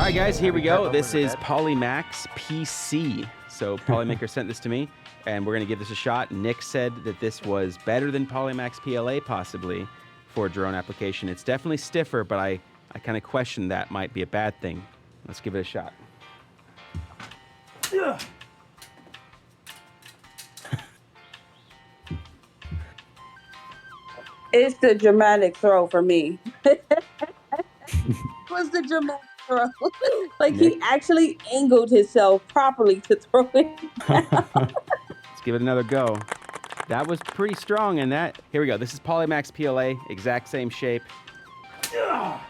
right, guys, here we go. This is PolyMax PC. So PolyMaker sent this to me, and we're going to give this a shot. Nick said that this was better than PolyMax PLA, possibly, for a drone application. It's definitely stiffer, but I kind of question that might be a bad thing. Let's give it a shot. It's the dramatic throw for me. Was the dramatic throw? Like Nick. He actually angled himself properly to throw it down. Let's give it another go. That was pretty strong in that. Here we go. This is PolyMax PLA, exact same shape. That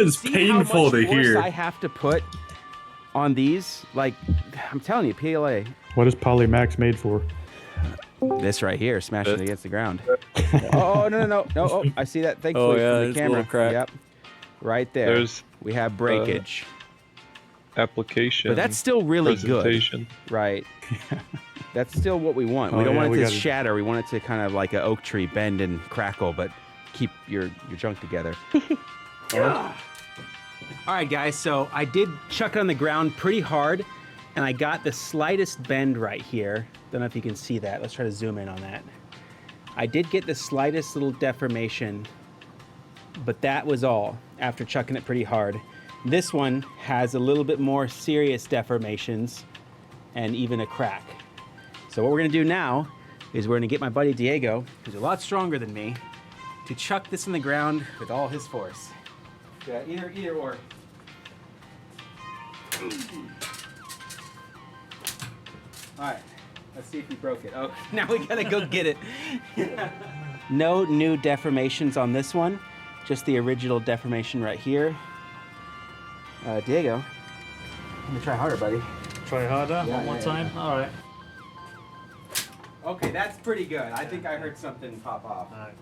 is painful to hear. I have to put on these, like, I'm telling you, PLA. What is PolyMax made for? This right here, smashing it against the ground. Oh, no. Oh, I see that. Thankfully, from the camera. Yep. Right there. We have breakage. Application. But that's still really good. Right. That's still what we want. We don't want it to shatter. We want it to kind of like an oak tree bend and crackle, but keep your junk together. All right, guys. So I did chuck it on the ground pretty hard, and I got the slightest bend right here. Don't know if you can see that. Let's try to zoom in on that. I did get the slightest little deformation, but that was all after chucking it pretty hard. This one has a little bit more serious deformations and even a crack. So what we're gonna do now is we're gonna get my buddy Diego, who's a lot stronger than me, to chuck this in the ground with all his force. Yeah, either or. All right, let's see if we broke it. Oh, now we gotta go get it. No new deformations on this one, just the original deformation right here. Diego, I'm gonna try harder, buddy. Try harder? Yeah, one more time? Yeah. All right. Okay, that's pretty good. I think I heard something pop off. All right.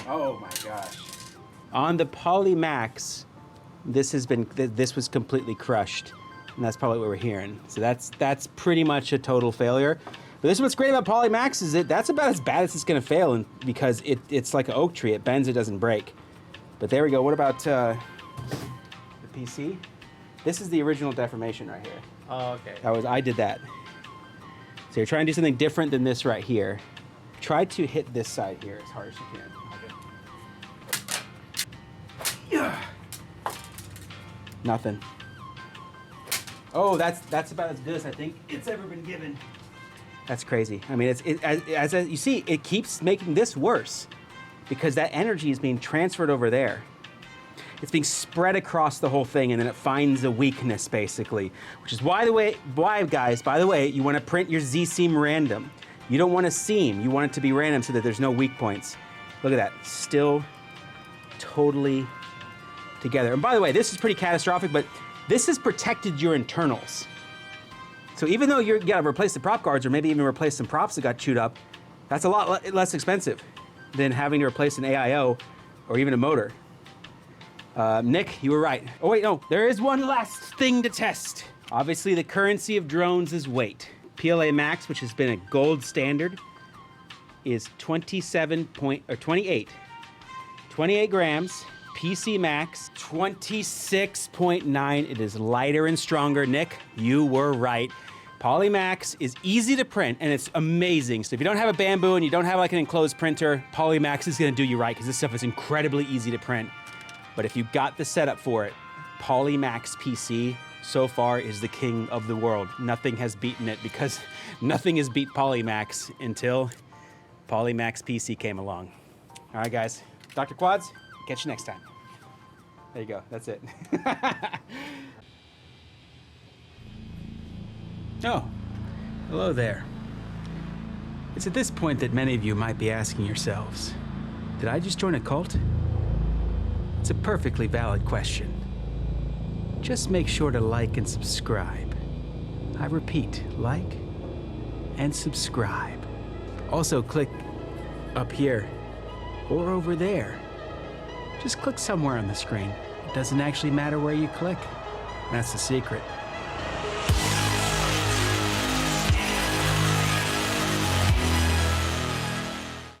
Oh my gosh. On the PolyMax, this was completely crushed. And that's probably what we're hearing. So that's pretty much a total failure. But this is what's great about PolyMax is that's about as bad as it's gonna fail, and because it's like an oak tree. It bends, it doesn't break. But there we go. What about the PC? This is the original deformation right here. Oh, okay. I did that. So you're trying to do something different than this right here. Try to hit this side here as hard as you can. Okay. Nothing. Oh, that's about as good as I think it's ever been given. That's crazy. I mean, as you see, it keeps making this worse because that energy is being transferred over there. It's being spread across the whole thing, and then it finds a weakness, basically. Which is why, guys, by the way, you want to print your Z-seam random. You don't want a seam. You want it to be random so that there's no weak points. Look at that. Still totally together. And by the way, this is pretty catastrophic, but this has protected your internals. So even though you got to replace the prop guards or maybe even replace some props that got chewed up, that's a lot less expensive than having to replace an AIO or even a motor. Nick, you were right. Oh wait, no, there is one last thing to test. Obviously, the currency of drones is weight. PLA Max, which has been a gold standard, is 28 grams. PC Max, 26.9. It is lighter and stronger. Nick, you were right. PolyMax is easy to print, and it's amazing. So if you don't have a Bamboo and you don't have like an enclosed printer, PolyMax is gonna do you right because this stuff is incredibly easy to print. But if you've got the setup for it, PolyMax PC so far is the king of the world. Nothing has beaten it because nothing has beat PolyMax until PolyMax PC came along. All right, guys. Dr. Quads, catch you next time. There you go. That's it. Oh, hello there. It's at this point that many of you might be asking yourselves, did I just join a cult? It's a perfectly valid question. Just make sure to like and subscribe. I repeat, like and subscribe. Also click up here or over there. Just click somewhere on the screen. It doesn't actually matter where you click. That's the secret.